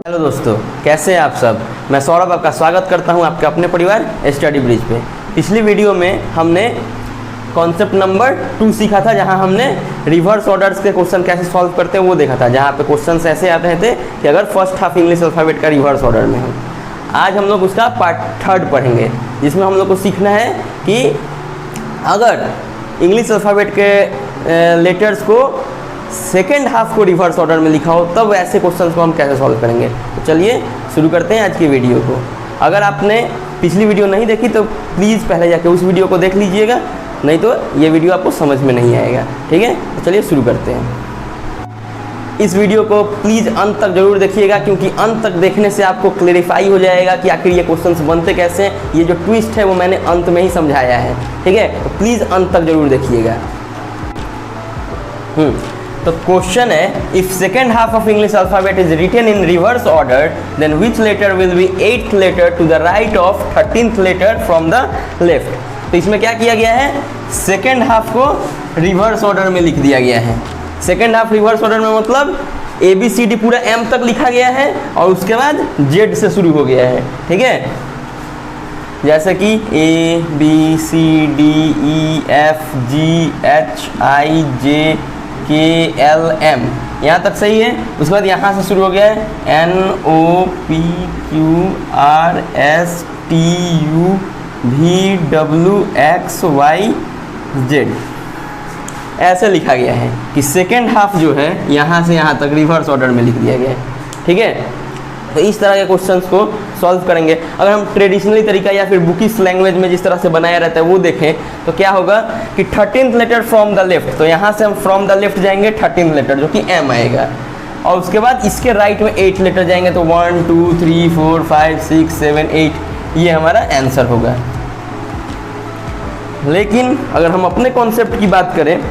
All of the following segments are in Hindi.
हेलो दोस्तों, कैसे हैं आप सब। मैं सौरभ आपका स्वागत करता हूं आपके अपने परिवार स्टडी ब्रिज पे। पिछली वीडियो में हमने कॉन्सेप्ट नंबर 2 सीखा था, जहां हमने रिवर्स ऑर्डर्स के क्वेश्चन कैसे सॉल्व करते हैं वो देखा था, जहां पे क्वेश्चन ऐसे आते रहे थे कि अगर फर्स्ट हाफ इंग्लिश अल्फ़ाबेट का रिवर्स ऑर्डर में हो। आज हम लोग उसका पार्ट 3 पढ़ेंगे, जिसमें हम लोग को सीखना है कि अगर इंग्लिश अल्फ़ाबेट के लेटर्स को सेकेंड हाफ को रिवर्स ऑर्डर में लिखा हो तब ऐसे क्वेश्चंस को हम कैसे सॉल्व करेंगे। तो चलिए शुरू करते हैं आज की वीडियो को। अगर आपने पिछली वीडियो नहीं देखी तो प्लीज़ पहले जाके उस वीडियो को देख लीजिएगा, नहीं तो ये वीडियो आपको समझ में नहीं आएगा। ठीक है, तो चलिए शुरू करते हैं। इस वीडियो को प्लीज़ अंत तक जरूर देखिएगा, क्योंकि अंत तक देखने से आपको क्लेरिफाई हो जाएगा कि आखिर ये क्वेश्चंस बनते कैसे हैं। ये जो ट्विस्ट है वो मैंने अंत में ही समझाया है। ठीक है, तो प्लीज़ अंत तक जरूर देखिएगा। तो क्वेश्चन है, if second half of English alphabet is written in reverse order then which letter will be 8th letter to the right of 13th letter from the left. तो इसमें क्या किया गया है, सेकेंड हाफ को रिवर्स ऑर्डर में लिख दिया गया है। सेकेंड हाफ रिवर्स ऑर्डर में मतलब ABCD पूरा M तक लिखा गया है और उसके बाद Z से शुरू हो गया है। ठीक है, जैसे कि ABCDEFGHIJ KLM यहाँ तक सही है। उसके बाद यहाँ से शुरू हो गया है NOPQRSTUVWXYZ। ऐसे लिखा गया है कि सेकेंड हाफ जो है यहाँ से यहाँ तक रिवर्स ऑर्डर में लिख दिया गया है। ठीक है, तो इस तरह के क्वेश्चंस को सॉल्व करेंगे। अगर हम ट्रेडिशनली तरीका या फिर बुकिश लैंग्वेज में जिस तरह से बनाया रहता है वो देखें तो क्या होगा कि 13th letter from the left, तो यहाँ से हम फ्रॉम द लेफ्ट जाएंगे 13th लेटर जो कि M आएगा, और उसके बाद इसके राइट में 8 लेटर जाएंगे, तो 1 2 3 4 5 6 7 8 ये हमारा आंसर होगा। लेकिन अगर हम अपने कॉन्सेप्ट की बात करें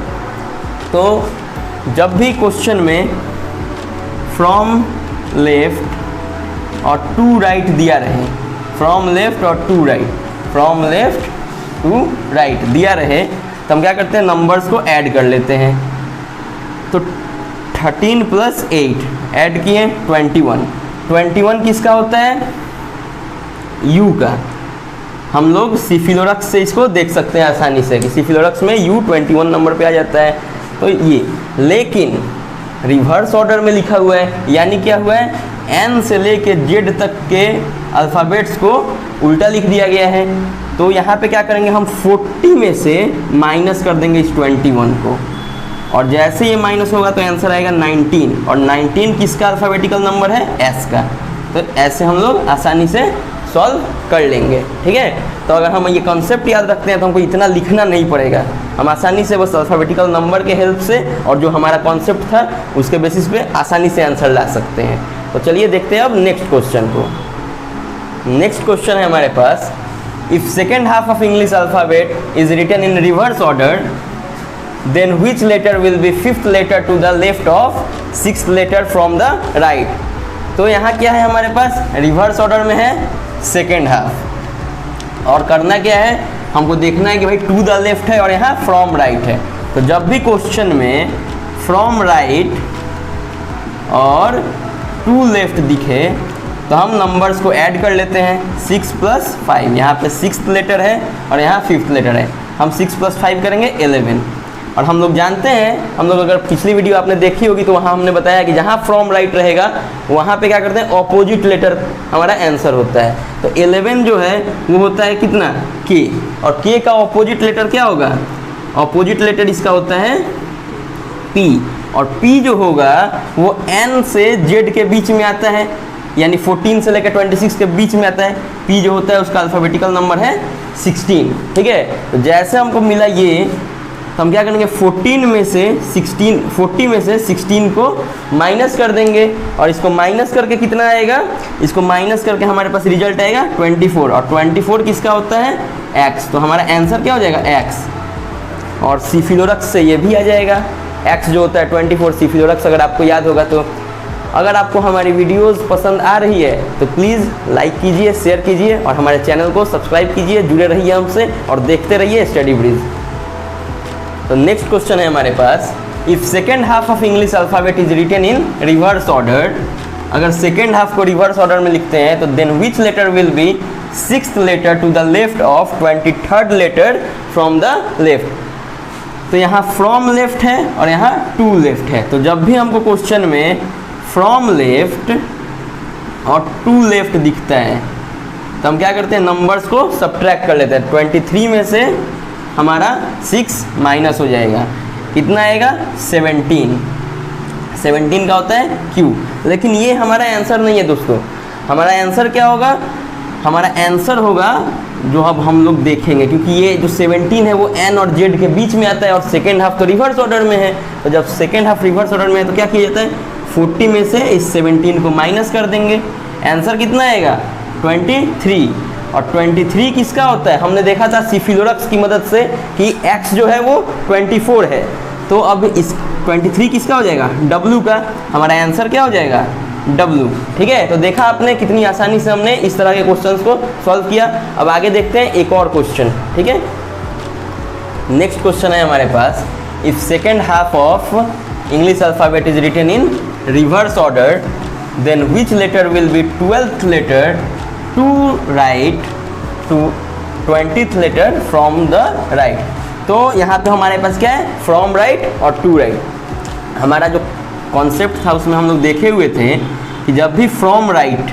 तो जब भी क्वेश्चन में फ्रॉम लेफ्ट और टू राइट दिया रहे, फ्रॉम लेफ्ट और to right, from left to right दिया रहे, तो हम क्या करते हैं, नंबर्स को ऐड कर लेते हैं। तो 13 + 8 ऐड किए 21। 21 किसका होता है, U का। हम लोग सिफिलोरक्स से इसको देख सकते हैं आसानी से कि सिफिलोरक्स में U 21 नंबर पे आ जाता है। तो ये, लेकिन रिवर्स ऑर्डर में लिखा हुआ है, यानी क्या हुआ है, N से लेके Z तक के अल्फ़ाबेट्स को उल्टा लिख दिया गया है। तो यहाँ पे क्या करेंगे, हम 40 में से माइनस कर देंगे इस 21 को, और जैसे ये माइनस होगा तो आंसर आएगा 19, और 19 किसका अल्फ़ाबेटिकल नंबर है, S का। तो ऐसे हम लोग आसानी से सॉल्व कर लेंगे। ठीक है, तो अगर हम ये कॉन्सेप्ट याद रखते हैं तो हमको इतना लिखना नहीं पड़ेगा, हम आसानी से बस अल्फ़ाबेटिकल नंबर के हेल्प से और जो हमारा कॉन्सेप्ट था उसके बेसिस पे आसानी से आंसर ला सकते हैं। तो चलिए देखते हैं अब नेक्स्ट क्वेश्चन को। नेक्स्ट क्वेश्चन है हमारे पास, if second half of English alphabet is written in reverse order then which letter will be 5th letter to the left of 6th letter from the right. तो यहाँ क्या है हमारे पास, रिवर्स ऑर्डर में है सेकेंड हाफ, और करना क्या है, हमको देखना है कि भाई टू द लेफ्ट है और यहाँ फ्रॉम राइट है। तो जब भी क्वेश्चन में फ्रॉम राइट और टू लेफ्ट दिखे तो हम नंबर्स को ऐड कर लेते हैं। 6 + 5, यहाँ पे 6th लेटर है और यहाँ 5th लेटर है, हम 6 + 5 करेंगे 11। और हम लोग जानते हैं, हम लोग अगर पिछली वीडियो आपने देखी होगी तो वहाँ हमने बताया कि जहाँ फ्रॉम राइट रहेगा वहाँ पे क्या करते हैं, ऑपोजिट लेटर हमारा आंसर होता है। तो 11 जो है वो होता है कितना, K, और K का ऑपोजिट लेटर क्या होगा, ऑपोजिट लेटर इसका होता है P, और P जो होगा वो N से Z के बीच में आता है, यानी 14 से लेकर 26 के बीच में आता है। P जो होता है उसका अल्फ़ाबेटिकल नंबर है 16। ठीक है, तो जैसे हमको मिला ये, तो हम क्या करेंगे, 40 में से 16 को माइनस कर देंगे, और इसको माइनस करके कितना आएगा, इसको माइनस करके हमारे पास रिजल्ट आएगा 24, और 24 किसका होता है, X। तो हमारा आंसर क्या हो जाएगा, X। और सिफिलोरक्स से ये भी आ जाएगा, X जो होता है 24 सिफिलोरक्स, अगर आपको याद होगा। तो अगर आपको हमारी वीडियोस पसंद आ रही है तो प्लीज़ लाइक कीजिए, शेयर कीजिए और हमारे चैनल को सब्सक्राइब कीजिए, जुड़े रहिए हमसे और देखते रहिए स्टडी ब्रिज। तो नेक्स्ट क्वेश्चन है हमारे पास, if second half of English alphabet is written in reverse order अगर सेकेंड हाफ को रिवर्स ऑर्डर में लिखते हैं तो then which letter will be 6th letter to the left of 23rd letter from the left. तो यहाँ फ्रॉम लेफ्ट है और यहाँ टू लेफ्ट है, तो जब भी हमको क्वेश्चन में फ्रॉम लेफ्ट और टू लेफ्ट दिखता है तो हम क्या करते हैं, नंबर्स को सब्ट्रैक्ट कर लेते हैं। 23 में से हमारा 6 माइनस हो जाएगा, कितना आएगा 17। 17 का होता है Q। लेकिन ये हमारा आंसर नहीं है दोस्तों, हमारा आंसर क्या होगा, हमारा आंसर होगा जो अब हम लोग देखेंगे, क्योंकि ये जो 17 है वो N और Z के बीच में आता है और सेकेंड हाफ तो रिवर्स ऑर्डर में है। तो जब सेकेंड हाफ रिवर्स ऑर्डर में है तो क्या किया जाता है, 40 में से इस 17 को माइनस कर देंगे, आंसर कितना आएगा 23। और 23 किसका होता है, हमने देखा था सिफिलोरक्स की मदद से कि x जो है वो 24 है, तो अब इस 23 किसका हो जाएगा, W का। हमारा आंसर क्या हो जाएगा W। ठीक है, तो देखा आपने कितनी आसानी से हमने इस तरह के क्वेश्चंस को सॉल्व किया। अब आगे देखते हैं एक और क्वेश्चन। ठीक है, नेक्स्ट क्वेश्चन है हमारे पास, if second half of English alphabet is written in reverse order then which letter will be 12th letter to right to 20th letter from the right. तो यहाँ पे हमारे पास क्या है, फ्रॉम राइट और टू राइट। हमारा जो कॉन्सेप्ट था उसमें हम लोग देखे हुए थे कि जब भी फ्रॉम राइट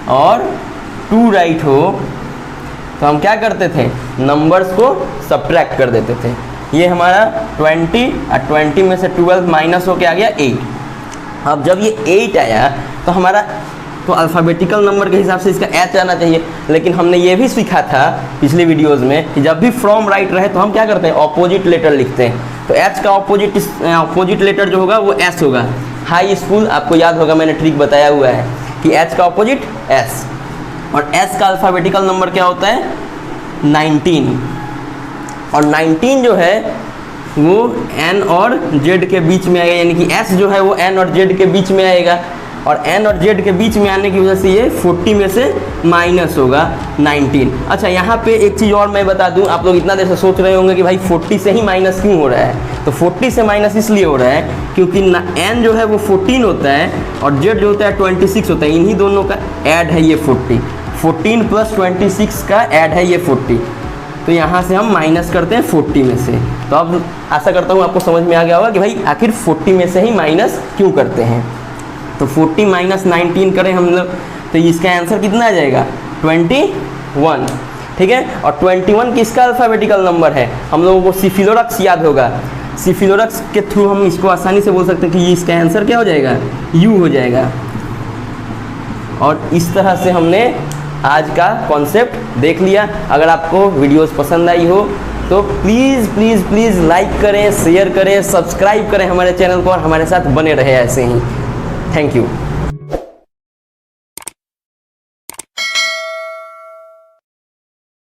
और टू राइट हो तो हम क्या करते थे, नंबर्स को सब्ट्रैक्ट कर देते थे। ये हमारा 20 और 20 में से 12 माइनस होके आ गया 8। अब जब ये 8 आया तो हमारा तो अल्फ़ाबेटिकल नंबर के हिसाब से इसका H आना चाहिए, लेकिन हमने ये भी सीखा था पिछले वीडियोज़ में कि जब भी फ्रॉम राइट रहे तो हम क्या करते हैं, ऑपोजिट लेटर लिखते हैं। तो H का ऑपोजिट लेटर जो होगा वो S होगा। हाई स्कूल आपको याद होगा, मैंने ट्रिक बताया हुआ है कि H का ऑपोजिट S, और S का अल्फ़ाबेटिकल नंबर क्या होता है 19, और 19 जो है वो N और Z के बीच में आएगा, यानी कि S जो है वो N और Z के बीच में आएगा, और N और Z के बीच में आने की वजह से ये 40 में से माइनस होगा 19। अच्छा, यहाँ पे एक चीज़ और मैं बता दूँ, आप लोग इतना देर से सोच रहे होंगे कि भाई 40 से ही माइनस क्यों हो रहा है। तो 40 से माइनस इसलिए हो रहा है क्योंकि N जो है वो 14 होता है और Z जो होता है 26 होता है, इन्हीं दोनों का ऐड है ये 40। 14 प्लस 26 का ऐड है ये 40, तो यहाँ से हम माइनस करते हैं 40 में से। तो अब आशा करता हूँ आपको समझ में आ गया होगा कि भाई आखिर 40 में से ही माइनस क्यों करते हैं। तो 40 माइनस 19 करें हम लोग तो इसका आंसर कितना आ जाएगा 21। ठीक है, और 21 किसका अल्फ़ाबेटिकल नंबर है, हम लोगों को सिफिलोरक्स याद होगा। सिफिलोरक्स के थ्रू हम इसको आसानी से बोल सकते हैं कि इसका आंसर क्या हो जाएगा, U हो जाएगा। और इस तरह से हमने आज का कॉन्सेप्ट देख लिया। अगर आपको वीडियोस पसंद आई हो तो प्लीज़ प्लीज़ प्लीज़ लाइक करें, शेयर करें, सब्सक्राइब करें हमारे चैनल को और हमारे साथ बने रहे ऐसे ही। Thank you.